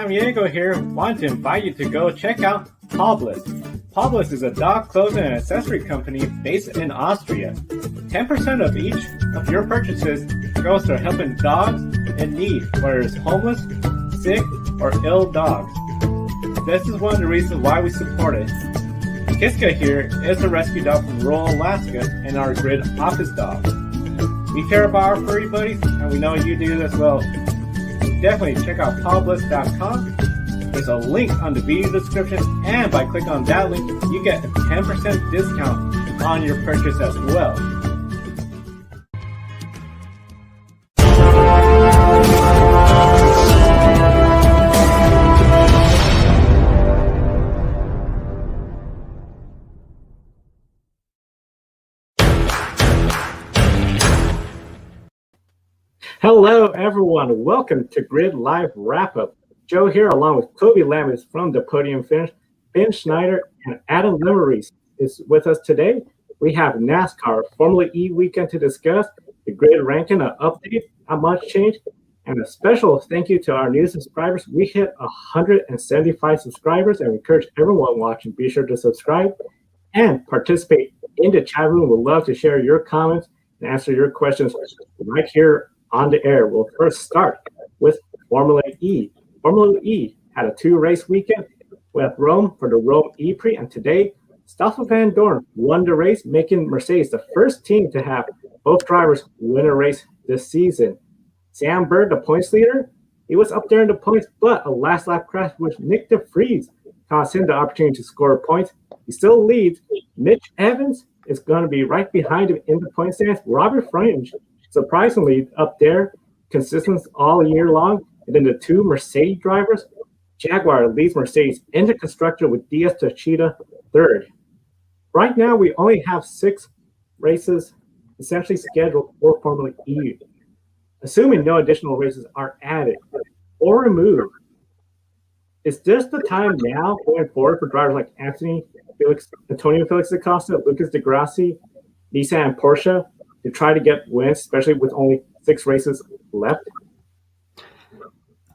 Diego here. Want to invite you to go check out Poblis. Poblis is a dog clothing and accessory company based in Austria. 10% of each of your purchases goes to helping dogs in need, whether it's homeless, sick, or ill dogs. This is one of the reasons why we support it. Kiska here is a rescue dog from rural Alaska and our grid office dog. We care about our furry buddies, and we know you do as well. Definitely check out Poblis.com. There's a link on the video description, and by clicking on that link, you get a 10% discount on your purchase as well. Hello, everyone. Welcome to Grid Live Wrap-Up. Joe here, along with Kobe Lamis from the Podium Finish, Ben Schneider, and Adam Limeries is with us today. We have NASCAR Formula E weekend to discuss, the grid ranking, an update, how much change, and a special thank you to our new subscribers. We hit 175 subscribers, and we encourage everyone watching, be sure to subscribe and participate in the chat room. We'd love to share your comments and answer your questions right here on the air. We'll first start with Formula E. Formula E had a 2-race weekend with Rome for the Rome E-Prix, and today, Stoffel Van Dorn won the race, making Mercedes the first team to have both drivers win a race this season. Sam Bird, the points leader, he was up there in the points, but a last lap crash with Nick de Vries cost him the opportunity to score points. He still leads. Mitch Evans is going to be right behind him in the point stands. Robert Fringe, surprisingly, up there, consistent all year long. And then the two Mercedes drivers, Jaguar leads Mercedes in the constructor with Diaz Tachita third. Right now, we only have 6 races essentially scheduled for Formula E. Assuming no additional races are added or removed, is this the time now going forward for drivers like Antonio Felix Acosta, Lucas Di Grassi, Nissan, and Porsche to try to get wins, especially with only 6 races left?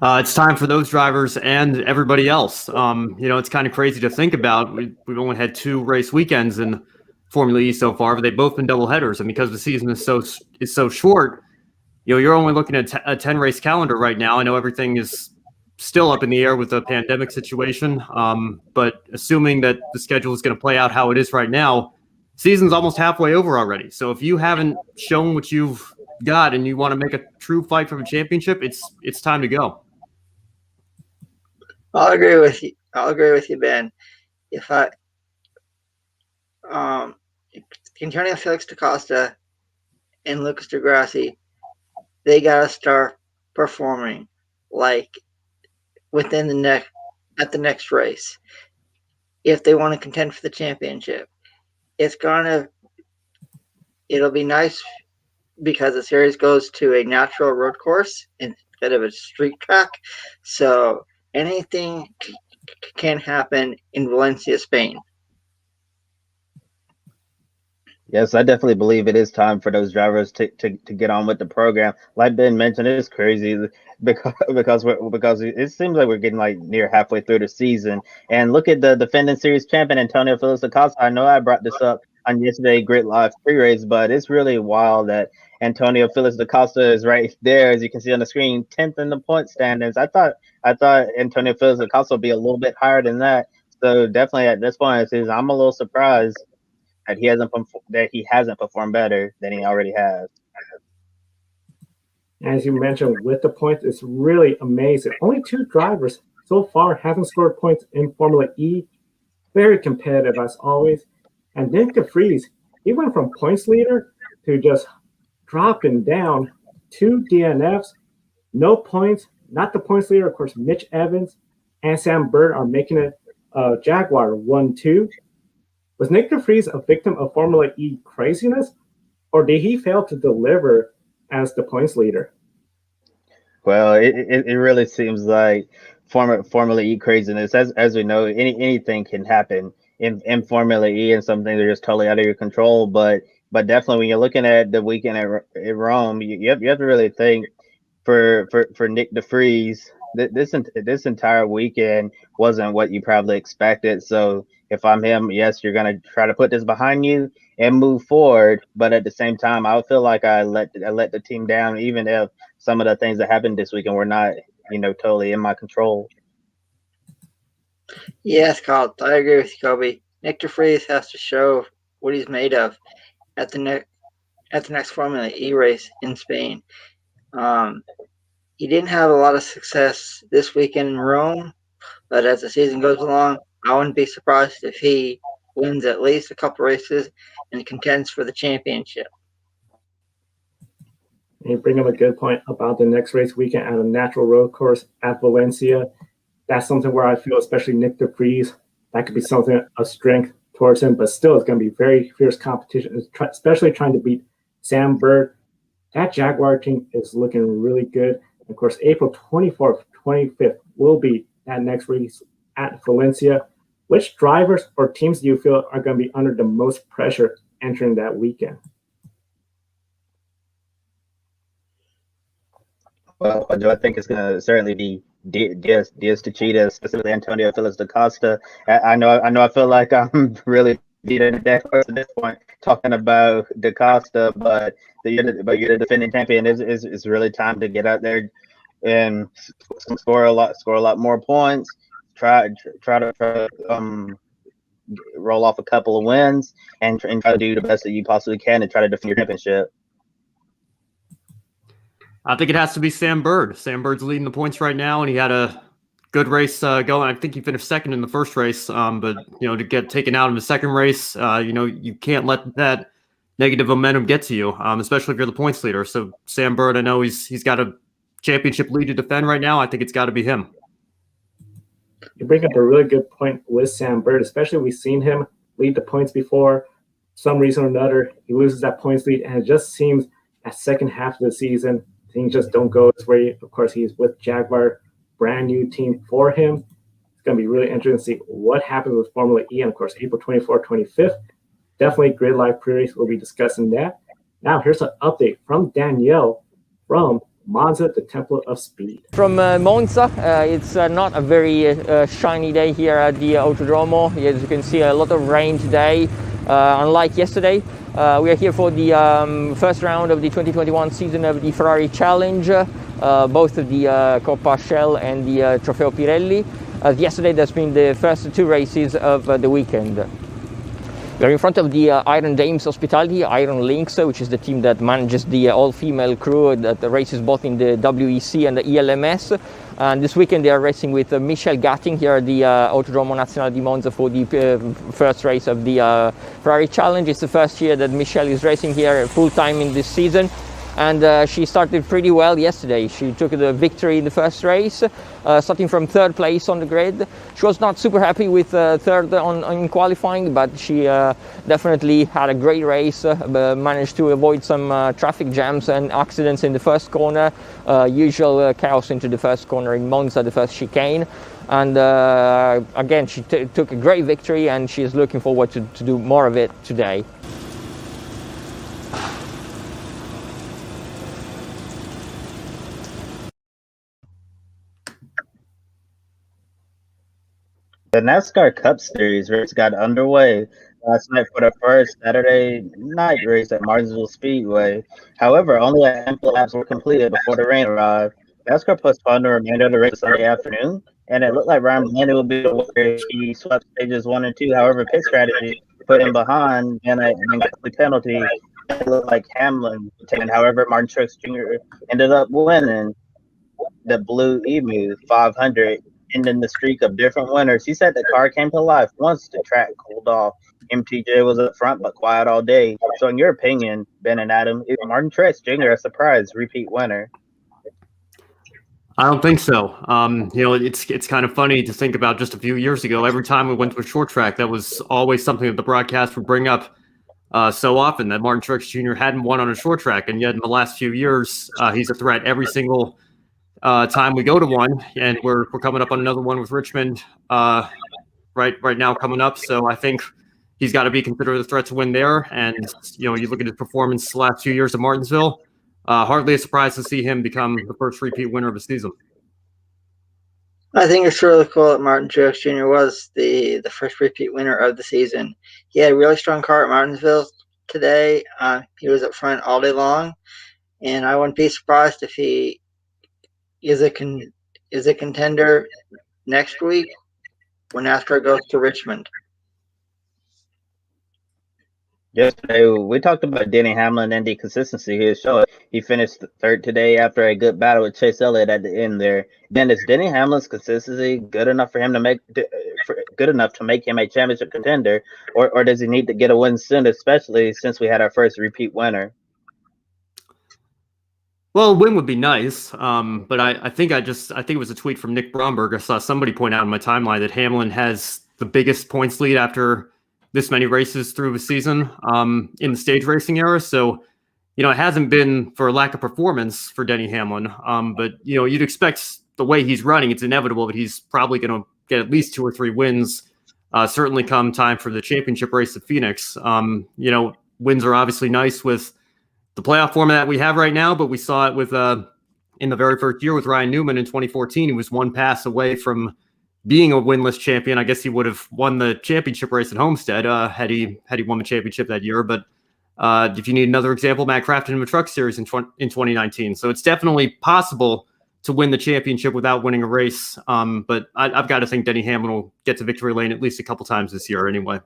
It's time for those drivers and everybody else. It's kind of crazy to think about. We've only had 2 race weekends in Formula E so far, but they've both been double headers. And because the season is so short, you're only looking at a 10-race calendar right now. I know everything is still up in the air with the pandemic situation, but assuming that the schedule is going to play out how it is right now, season's almost halfway over already. So if you haven't shown what you've got and you want to make a true fight for a championship, it's time to go. I'll agree with you, Ben. If Antonio Felix da Costa and Lucas Di Grassi, they gotta start performing like within at the next race if they want to contend for the championship. It'll be nice because the series goes to a natural road course instead of a street track. So anything can happen in Valencia, Spain. Yes, I definitely believe it is time for those drivers to get on with the program. Like Ben mentioned, it's crazy because it seems like we're getting like near halfway through the season. And look at the defending series champion Antonio Felix Acosta. I know I brought this up on yesterday's Grid Live pre-race, but it's really wild that Antonio Felix Acosta is right there, as you can see on the screen, 10th in the point standings. I thought Antonio Felix Acosta would be a little bit higher than that. So definitely at this point, I'm a little surprised that he hasn't performed better than he already has. As you mentioned, with the points, it's really amazing. Only 2 drivers so far haven't scored points in Formula E. Very competitive as always. And Nick de Vries, he went from points leader to just dropping down 2 DNFs, no points. Not the points leader, of course. Mitch Evans and Sam Bird are making it Jaguar 1-2. Was Nick de Vries a victim of Formula E craziness, or did he fail to deliver as the points leader? Well, it really seems like Formula E craziness. As we know, anything can happen in Formula E, and some things are just totally out of your control. But definitely, when you're looking at the weekend at Rome, you have to really think for Nick de Vries this entire weekend wasn't what you probably expected. So if I'm him, yes, you're gonna try to put this behind you and move forward. But at the same time, I feel like I let the team down, even if some of the things that happened this weekend were not, totally in my control. Yes, Carl, I agree with you, Kobe. Nick DeFries has to show what he's made of at the next Formula E race in Spain. He didn't have a lot of success this weekend in Rome, but as the season goes along, I wouldn't be surprised if he wins at least a couple races and contends for the championship. You bring up a good point about the next race weekend at a natural road course at Valencia. That's something where I feel, especially Nick DeFries, that could be something of strength towards him, but still it's going to be very fierce competition, especially trying to beat Sam Bird. That Jaguar team is looking really good. Of course, April 24th, 25th will be that next race at Valencia. Which drivers or teams do you feel are going to be under the most pressure entering that weekend? Well, I think it's going to certainly be Diaz Techeetah, specifically Antonio Felix da Costa. I know. I feel like I'm really beating a dead horse at this point talking about da Costa, but you're the defending champion. It's really time to get out there and score a lot more points. Try to roll off a couple of wins and try to do the best that you possibly can and try to defend your championship. I think it has to be Sam Bird. Sam Bird's leading the points right now, and he had a good race going. I think he finished second in the first race, but to get taken out in the second race, you can't let that negative momentum get to you, especially if you're the points leader. So Sam Bird, I know he's got a championship lead to defend right now. I think it's got to be him. You bring up a really good point with Sam Bird, especially we've seen him lead the points before. Some reason or another, he loses that points lead, and it just seems that second half of the season, things just don't go his way. Of course, he's with Jaguar, brand new team for him. It's going to be really interesting to see what happens with Formula E. And of course, April 24th, 25th, definitely Grid Live Prix. We'll be discussing that. Now, here's an update from Danielle from Monza, the Temple of Speed. From Monza, it's not a very shiny day here at the Autodromo. As you can see, a lot of rain today, unlike yesterday. We are here for the first round of the 2021 season of the Ferrari Challenge, both of the Coppa Shell and the Trofeo Pirelli. Yesterday, there's been the first two races of the weekend. We're in front of the Iron Dames Hospitality, Iron Lynx, which is the team that manages the all-female crew that races both in the WEC and the ELMS. And this weekend they are racing with Michel Gatting here at the Autodromo Nazionale di Monza for the first race of the Ferrari Challenge. It's the first year that Michel is racing here full-time in this season. And she started pretty well yesterday. She took the victory in the first race, starting from third place on the grid. She was not super happy with third in qualifying, but she definitely had a great race, managed to avoid some traffic jams and accidents in the first corner, usual chaos into the first corner in Monza, the first chicane. And again, she took a great victory, and she is looking forward to do more of it today. The NASCAR Cup Series race got underway last night for the first Saturday night race at Martinsville Speedway. However, only a handful of laps were completed before the rain arrived. NASCAR postponed the remainder of the race Sunday afternoon, and it looked like Ryan Blaney would be the winner if he swept stages 1 and 2. However, pit strategy put him behind and a penalty. It looked like Hamlin would. However, Martin Truex Jr. ended up winning the Blue Emu 500. Ending the streak of different winners. He said the car came to life once the track cooled off. MTJ was up front but quiet all day. So in your opinion, Ben and Adam, is Martin Truex Jr. a surprise repeat winner? I don't think so. It's kind of funny to think about just a few years ago. Every time we went to a short track, that was always something that the broadcast would bring up so often, that Martin Truex Jr. hadn't won on a short track. And yet in the last few years, he's a threat every single time we go to one, and we're coming up on another one with Richmond right now coming up. So I think he's got to be considered a threat to win there. And you look at his performance the last few years at Martinsville, hardly a surprise to see him become the first repeat winner of the season. I think it's really cool that Martin Truex Jr. was the first repeat winner of the season. He had a really strong car at Martinsville today. He was up front all day long, and I wouldn't be surprised if he is a contender next week when NASCAR goes to Richmond. Yesterday, we talked about Denny Hamlin and the consistency he is showing. He finished third today after a good battle with Chase Elliott at the end there. Then is Denny Hamlin's consistency good enough for him to make him a championship contender, or does he need to get a win soon, especially since we had our first repeat winner? Well, a win would be nice, but I think it was a tweet from Nick Bromberg. I saw somebody point out in my timeline that Hamlin has the biggest points lead after this many races through the season in the stage racing era. So, it hasn't been for lack of performance for Denny Hamlin. But, you'd expect the way he's running, it's inevitable that he's probably going to get at least 2 or 3 wins, certainly come time for the championship race at Phoenix. Wins are obviously nice with the playoff format we have right now, but we saw it with in the very first year with Ryan Newman in 2014. He was one pass away from being a winless champion. I guess he would have won the championship race at Homestead had he won the championship that year. But if you need another example, Matt Crafton in the Truck Series in 2019. So it's definitely possible to win the championship without winning a race. But I've got to think Denny Hamlin will get to victory lane at least a couple times this year anyway.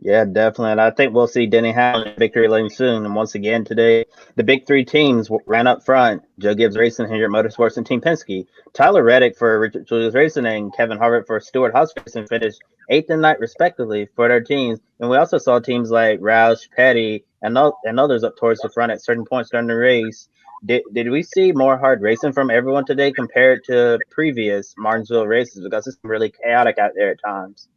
Yeah, definitely. And I think we'll see Denny Hamlin in victory lane soon. And once again today, the big 3 teams ran up front: Joe Gibbs Racing, Hendrick Motorsports, and Team Penske. Tyler Reddick for Richard Julius Racing and Kevin Harvick for Stewart Haas Racing finished 8th and 9th respectively for their teams. And we also saw teams like Roush, Petty, and others up towards the front at certain points during the race. Did we see more hard racing from everyone today compared to previous Martinsville races? Because it's really chaotic out there at times.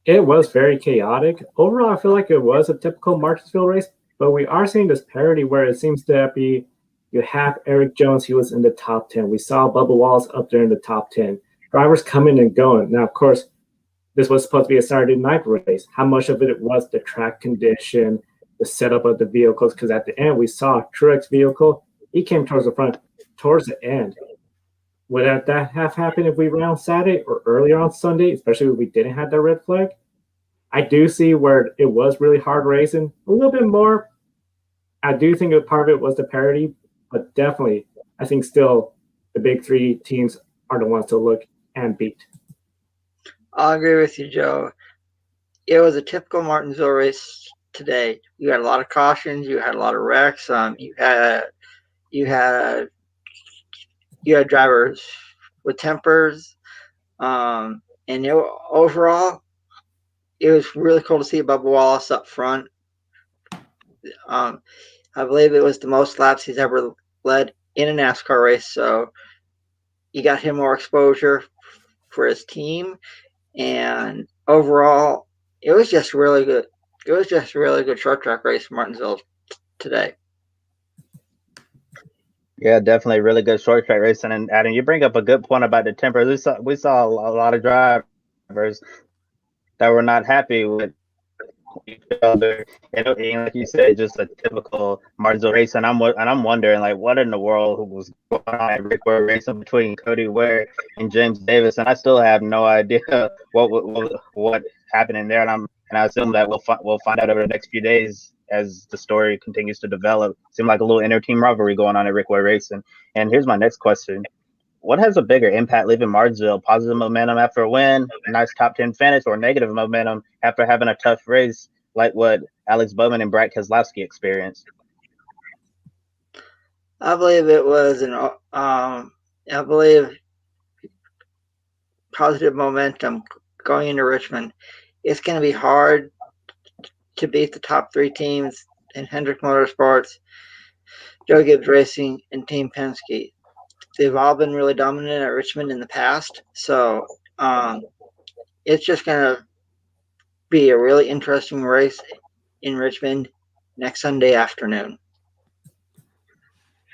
It was very chaotic. Overall, I feel like it was a typical Martinsville race, but we are seeing this parity where it seems to be you have Eric Jones, he was in the top 10. We saw Bubba Wallace up there in the top 10. Drivers coming and going. Now, of course, this was supposed to be a Saturday night race. How much of it was the track condition, the setup of the vehicles? Because at the end, we saw Truex vehicle. He came towards the front, towards the end. Would that have happened if we ran on Saturday or earlier on Sunday, especially if we didn't have that red flag? I do see where it was really hard racing. A little bit more. I do think a part of it was the parity, but definitely, I think still the big 3 teams are the ones to look and beat. I'll agree with you, Joe. It was a typical Martinsville race today. You had a lot of cautions. You had a lot of wrecks. You had drivers with tempers, and overall, it was really cool to see Bubba Wallace up front. I believe it was the most laps he's ever led in a NASCAR race, so you got him more exposure for his team, and overall, it was just really good. It was just a really good short track race for Martinsville today. Yeah, definitely really good short track racing. And Adam, you bring up a good point about the tempers. We saw a lot of drivers that were not happy with each other. And like you said, just a typical Martinsville race. And I'm wondering, like, what in the world was going on at Rick Ware racing between Cody Ware and James Davis? And I still have no idea what happened in there. And I assume that we'll find out over the next few days as the story continues to develop. Seemed like a little inter-team rivalry going on at Rick Ware Racing. And here's my next question. What has a bigger impact leaving Martinsville? Positive momentum after a win, a nice top 10 finish, or negative momentum after having a tough race like what Alex Bowman and Brad Keselowski experienced? I believe it was positive momentum going into Richmond. It's going to be hard to beat the top 3 teams in Hendrick Motorsports, Joe Gibbs Racing, and Team Penske. They've all been really dominant at Richmond in the past, so it's just going to be a really interesting race in Richmond next Sunday afternoon.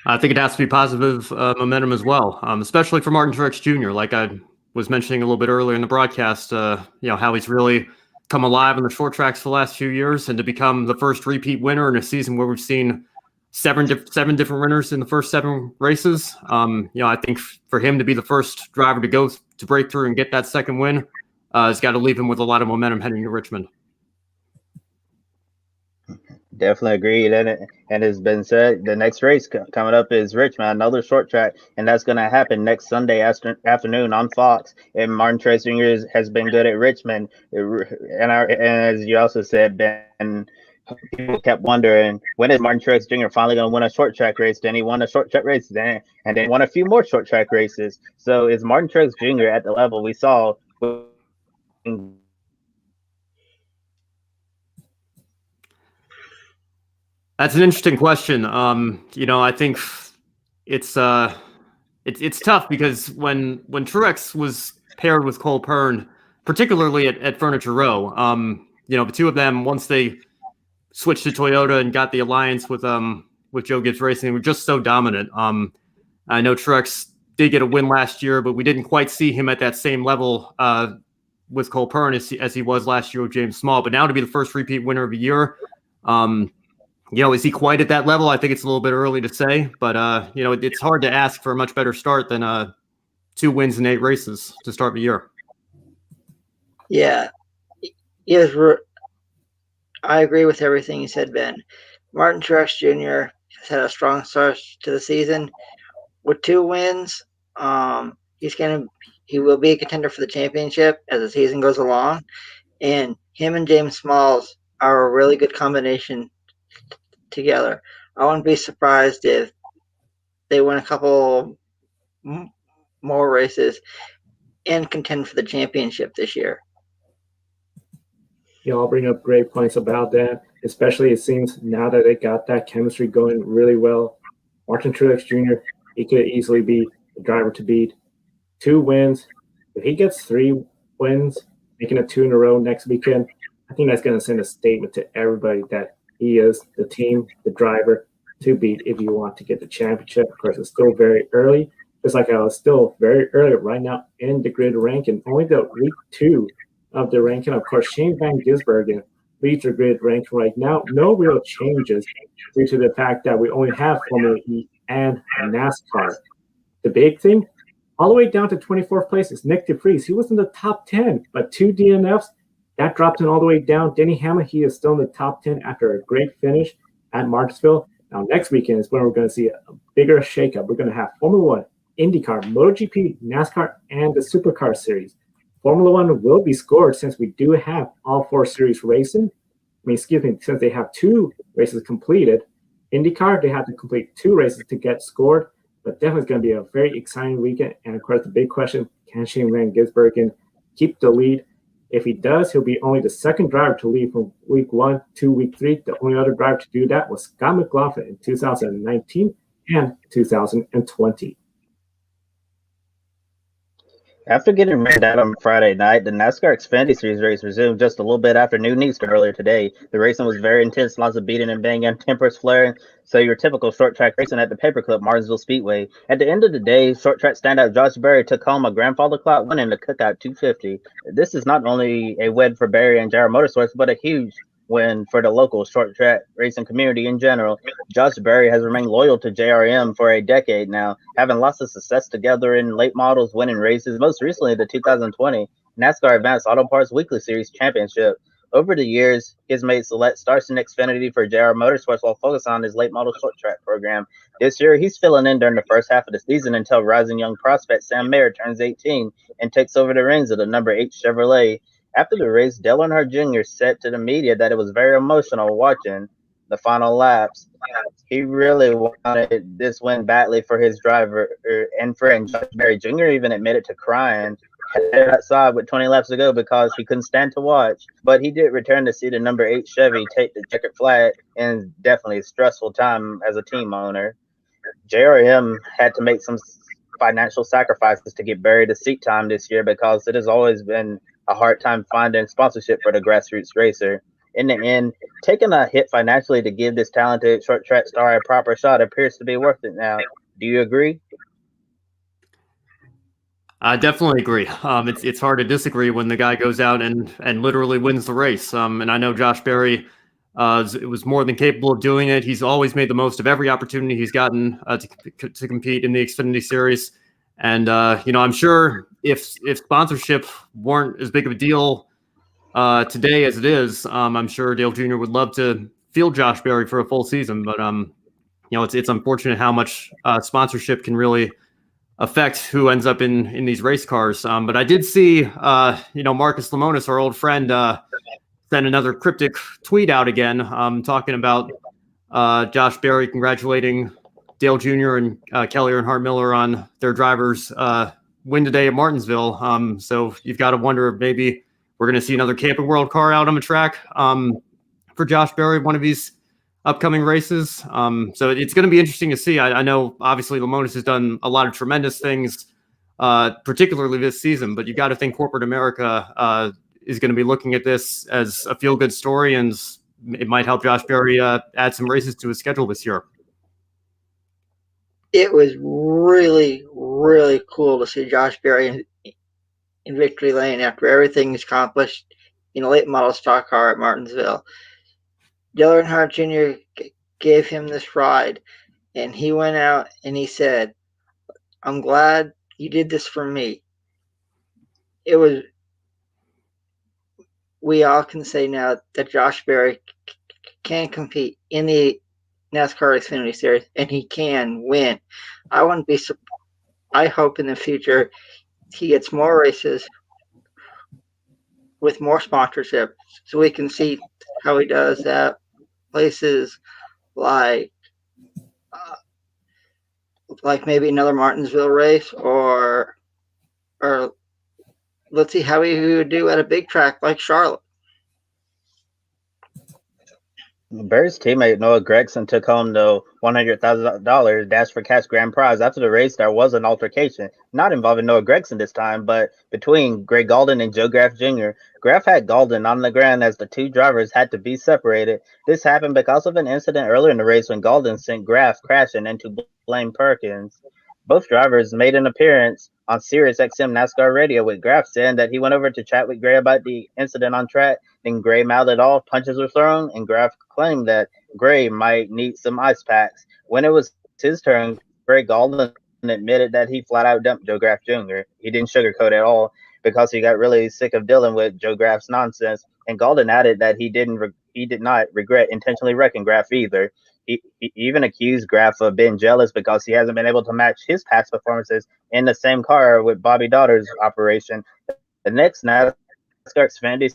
I think it has to be positive momentum as well, especially for Martin Truex Jr. Like I was mentioning a little bit earlier in the broadcast, how he's really come alive in the short tracks for the last few years, and to become the first repeat winner in a season where we've seen seven different winners in the first 7 races. I think for him to be the first driver to break through and get that second win, has got to leave him with a lot of momentum heading to Richmond. Definitely agreed. And it's been said, the next race coming up is Richmond, another short track, and that's going to happen next Sunday afternoon on Fox. And Martin Truex Jr. has been good at Richmond. And as you also said, Ben, people kept wondering, when is Martin Truex Jr. finally going to win a short track race? Then he won a short track race, and then won a few more short track races. So is Martin Truex Jr. at the level we saw? That's an interesting question. I think it's tough because when Truex was paired with Cole Pern, particularly at Furniture Row, the two of them, once they switched to Toyota and got the alliance with Joe Gibbs Racing, were just so dominant. I know Truex did get a win last year, but we didn't quite see him at that same level with Cole Pern as he was last year with James Small. But now to be the first repeat winner of the year, is he quite at that level? I think it's a little bit early to say, but it's hard to ask for a much better start than 2 wins in 8 races to start the year. Yeah, yes, I agree with everything you said, Ben. Martin Truex Jr. has had a strong start to the season with 2 wins. He will be a contender for the championship as the season goes along, and him and James Smalls are a really good combination together. I wouldn't be surprised if they win a couple more races and contend for the championship this year. I'll bring up great points about that, especially it seems now that they got that chemistry going really well. Martin Truex Jr., he could easily be the driver to beat. 2 wins. If he gets 3 wins, making it 2 in a row next weekend, I think that's going to send a statement to everybody that he is the team, the driver to beat if you want to get the championship. Of course, it's still very early. Just like I was still very early right now in the grid ranking. Only the week 2 of the ranking. Of course, Shane Van Gisbergen leads the grid ranking right now. No real changes due to the fact that we only have Formula E and NASCAR. The big thing, all the way down to 24th place is Nick DeVries. He was in the top 10, but 2 DNFs. That dropped him all the way down. Denny Hamlin, he is still in the top 10 after a great finish at Martinsville. Now, next weekend is when we're going to see a bigger shakeup. We're going to have Formula 1, IndyCar, MotoGP, NASCAR, and the Supercar Series. Formula 1 will be scored since we do have all 4 series racing. Since they have 2 races completed. IndyCar, they have to complete 2 races to get scored. But definitely it's going to be a very exciting weekend. And, of course, the big question, can Shane Van Gisbergen keep the lead? If he does, he'll be only the second driver to lead from week 1 to week 3. The only other driver to do that was Scott McLaughlin in 2019 and 2020. After getting rained out on Friday night, the NASCAR Xfinity Series race resumed just a little bit after noon Eastern earlier today. The racing was very intense, lots of beating and banging, tempers flaring. So your typical short track racing at the Paperclip Martinsville Speedway. At the end of the day, short track standout Josh Berry took home a grandfather clock win in the Cookout 250. This is not only a win for Berry and JR Motorsports, but a huge win for the local short track racing community in general. Josh Berry has remained loyal to JRM for a decade now, having lots of success together in late models, winning races, most recently the 2020 NASCAR Advanced Auto Parts Weekly Series Championship. Over the years, he's made select starts in Xfinity for JR Motorsports while focusing on his late model short track program. This year, he's filling in during the first half of the season until rising young prospect Sam Mayer turns 18 and takes over the reins of the number 8 Chevrolet. After the race, Dale Earnhardt Jr. said to the media that it was very emotional watching the final laps. He really wanted this win badly for his driver and friend. Josh Berry Jr. even admitted to crying outside with 20 laps to go because he couldn't stand to watch. But he did return to see the number 8 Chevy take the checkered flag, and definitely a stressful time as a team owner. JRM had to make some financial sacrifices to get Berry to seat time this year because it has always been a hard time finding sponsorship for the grassroots racer. In the end, taking a hit financially to give this talented short track star a proper shot appears to be worth it now. Do you agree? I definitely agree. It's hard to disagree when the guy goes out and literally wins the race. And I know Josh Berry it was more than capable of doing it. He's always made the most of every opportunity he's gotten to compete in the Xfinity Series. And, I'm sure if sponsorship weren't as big of a deal today as it is, I'm sure Dale Jr. would love to field Josh Berry for a full season. But, it's unfortunate how much sponsorship can really affect who ends up in these race cars. But I did see, Marcus Lemonis, our old friend, send another cryptic tweet out again, talking about Josh Berry congratulating Dale Jr. and Kelly Earnhardt Miller on their drivers' win today at Martinsville. So you've got to wonder if maybe we're going to see another Camping World car out on the track for Josh Berry, one of these upcoming races. So it's going to be interesting to see. I know obviously Lemonis has done a lot of tremendous things, particularly this season, but you got to think corporate America is going to be looking at this as a feel-good story, and it might help Josh Berry add some races to his schedule this year. It was really, really cool to see Josh Berry in victory lane after everything is accomplished in a late model stock car at Martinsville. Dale Earnhardt Jr. gave him this ride, and he went out and he said, "I'm glad you did this for me." We all can say now that Josh Berry can compete in the NASCAR Xfinity Series, and he can win. I hope in the future he gets more races with more sponsorship, so we can see how he does at places like maybe another Martinsville race, or let's see how he would do at a big track like Charlotte. Berry's teammate Noah Gragson took home the $100,000 Dash for Cash grand prize. After the race, there was an altercation, not involving Noah Gragson this time, but between Greg Galdon and Joe Graf Jr. Graf had Galdon on the ground as the two drivers had to be separated. This happened because of an incident earlier in the race when Galdon sent Graf crashing into Blaine Perkins. Both drivers made an appearance on Sirius XM NASCAR radio, with Graf saying that he went over to chat with Gray about the incident on track. Then Gray mouthed off, punches were thrown, and Graf claimed that Gray might need some ice packs. When it was his turn, Greg Galdon admitted that he flat out dumped Joe Graf Jr. He didn't sugarcoat at all because he got really sick of dealing with Joe Graf's nonsense. And Galdon added that he did not regret intentionally wrecking Graf either. He even accused Graf of being jealous because he hasn't been able to match his past performances in the same car with Bobby Daughter's operation. The next NASCAR Xfinity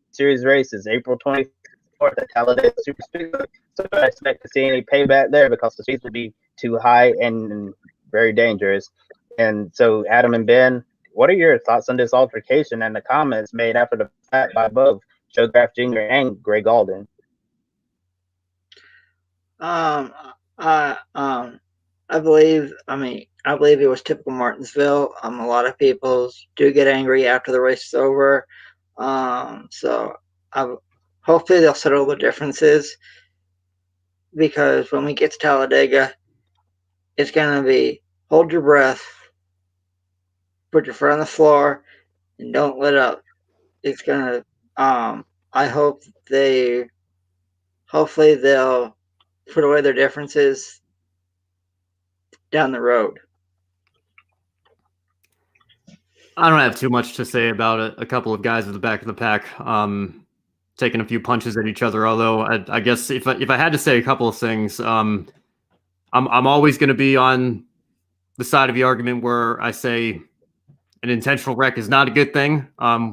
Series race is April 24th at Talladega Superspeedway. So I expect to see any payback there because the speeds will be too high and very dangerous. And so, Adam and Ben, what are your thoughts on this altercation and the comments made after the fact by both Joe Graf Jr. and Greg Galdon? I believe it was typical Martinsville. A lot of people do get angry after the race is over. So hopefully they'll settle the differences, because when we get to Talladega, it's going to be hold your breath, put your foot on the floor, and don't let up. It's going to, I hope hopefully they'll put away their differences down the road. I don't have too much to say about it. A couple of guys at the back of the pack taking a few punches at each other. Although I guess if I had to say a couple of things, I'm always going to be on the side of the argument where I say an intentional wreck is not a good thing.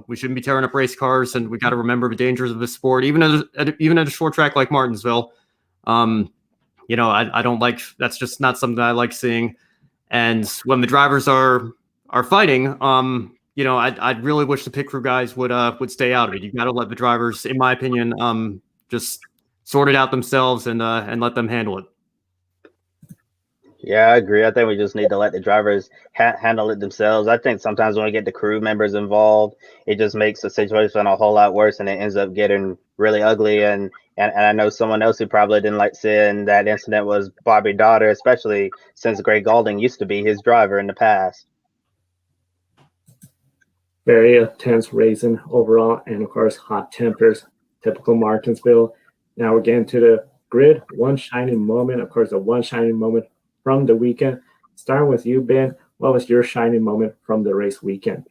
We shouldn't be tearing up race cars, and we got to remember the dangers of this sport, even at a short track like Martinsville. I don't like, that's just not something I like seeing. And when the drivers are fighting, I'd really wish the pit crew guys would stay out of it. You got to let the drivers, in my opinion, just sort it out themselves and let them handle it. Yeah, I agree. I think we just need to let the drivers handle it themselves. I think sometimes when we get the crew members involved, it just makes the situation a whole lot worse, and it ends up getting really ugly. And I know someone else who probably didn't like seeing that incident was Bobby Daughter, especially since Greg Galding used to be his driver in the past. Very tense racing overall, and of course hot tempers, typical Martinsville. Now we're getting to the grid, one shining moment. Of course, the one shining moment from the weekend. Starting with you, Ben, what was your shining moment from the race weekend?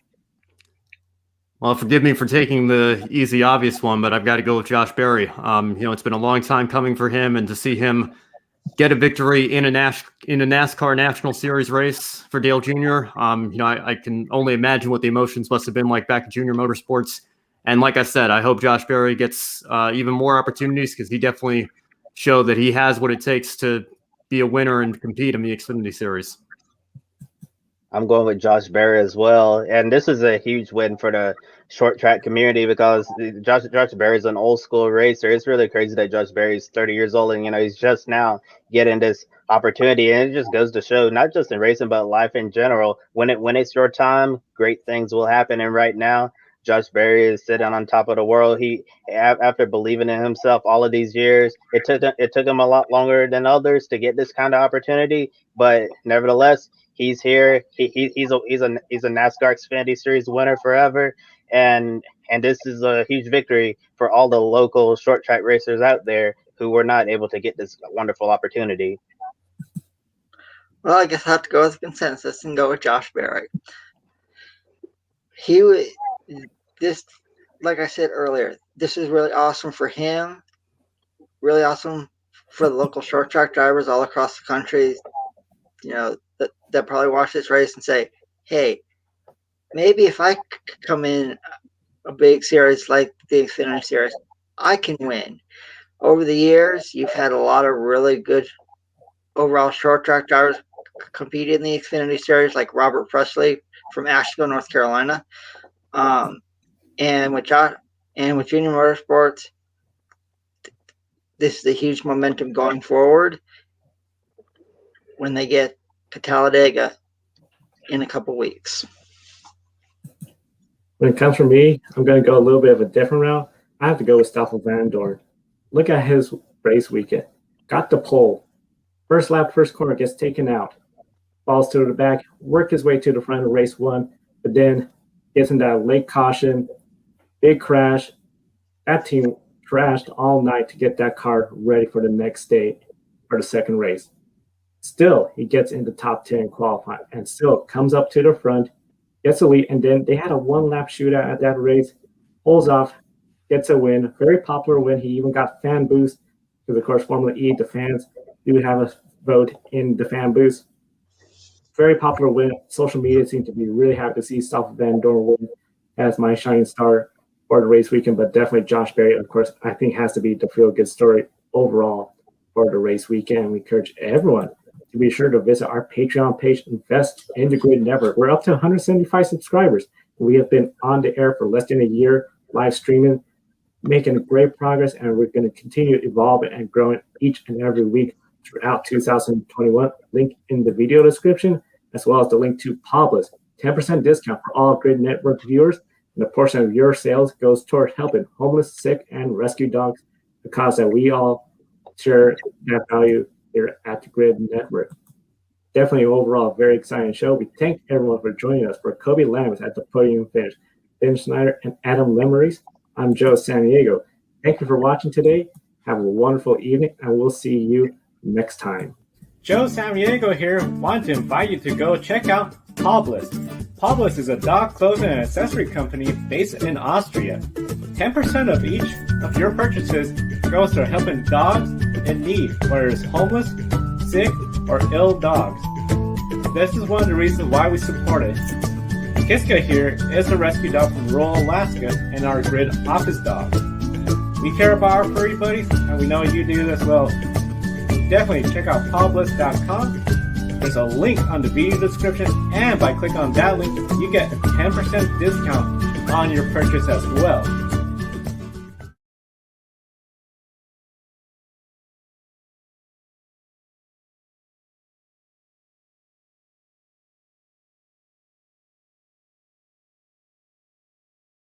Well, forgive me for taking the easy, obvious one, but I've got to go with Josh Berry. It's been a long time coming for him, and to see him get a victory in a NASCAR National Series race for Dale Jr. I can only imagine what the emotions must have been like back at Junior Motorsports. And like I said, I hope Josh Berry gets even more opportunities, because he definitely showed that he has what it takes to be a winner and compete in the Xfinity Series. I'm going with Josh Berry as well. And this is a huge win for the short track community, because Josh Berry is an old school racer. It's really crazy that Josh Berry is 30 years old and, he's just now getting this opportunity. And it just goes to show, not just in racing, but life in general, when it's your time, great things will happen. And right now, Josh Berry is sitting on top of the world. He, after believing in himself all of these years, it took him a lot longer than others to get this kind of opportunity. But nevertheless, he's here. He's a NASCAR Xfinity Series winner forever, and this is a huge victory for all the local short track racers out there who were not able to get this wonderful opportunity. Well, I guess I have to go with consensus and go with Josh Berry. Like I said earlier, this is really awesome for him. Really awesome for the local short track drivers all across the country. That probably watch this race and say, hey, maybe if I come in a big series like the Xfinity Series, I can win. Over the years, you've had a lot of really good overall short track drivers compete in the Xfinity Series, like Robert Presley from Asheville, North Carolina. And with Junior Motorsports, this is a huge momentum going forward when they get to Talladega in a couple weeks. When it comes from me, I'm going to go a little bit of a different route. I have to go with Stoffel Van Dorn. Look at his race weekend. Got the pole. First lap, first corner, gets taken out. Falls to the back, worked his way to the front of race one, but then gets in that late caution, big crash. That team crashed all night to get that car ready for the next day for the second race. Still, he gets in the top 10 qualifying and still comes up to the front, gets a lead, and then they had a one-lap shootout at that race, pulls off, gets a win, very popular win. He even got fan boost because, of course, Formula E, the fans do have a vote in the fan boost. Very popular win. Social media seems to be really happy to see Stoffel Van Dorn win as my shining star for the race weekend, but definitely Josh Berry, of course, I think has to be the feel-good story overall for the race weekend. We encourage everyone to be sure to visit our Patreon page, Invest in the Grid Network. We're up to 175 subscribers. We have been on the air for less than a year, live streaming, making great progress, and we're going to continue evolving and growing each and every week throughout 2021. Link in the video description, as well as the link to Publis. 10% discount for all Grid Network viewers, and a portion of your sales goes toward helping homeless, sick, and rescue dogs, the cause that we all share that value here at the Grid Network. Definitely overall a very exciting show. We thank everyone for joining us. For Kobe Lambert at the podium finish, Ben Schneider and Adam Lemeries, I'm Joe Sandiego. Thank you for watching today. Have a wonderful evening, and we'll see you next time. Joe Samaniego here. Want to invite you to go check out Publis. Publis is a dog clothing and accessory company based in Austria. 10% of each of your purchases goes to helping dogs in need, whether it's homeless, sick, or ill dogs. This is one of the reasons why we support it. Kiska here is a rescue dog from rural Alaska and our Grid office dog. We care about our furry buddies, and we know you do as well. Definitely check out Publis.com. There's a link on the video description, and by clicking on that link, you get a 10% discount on your purchase as well.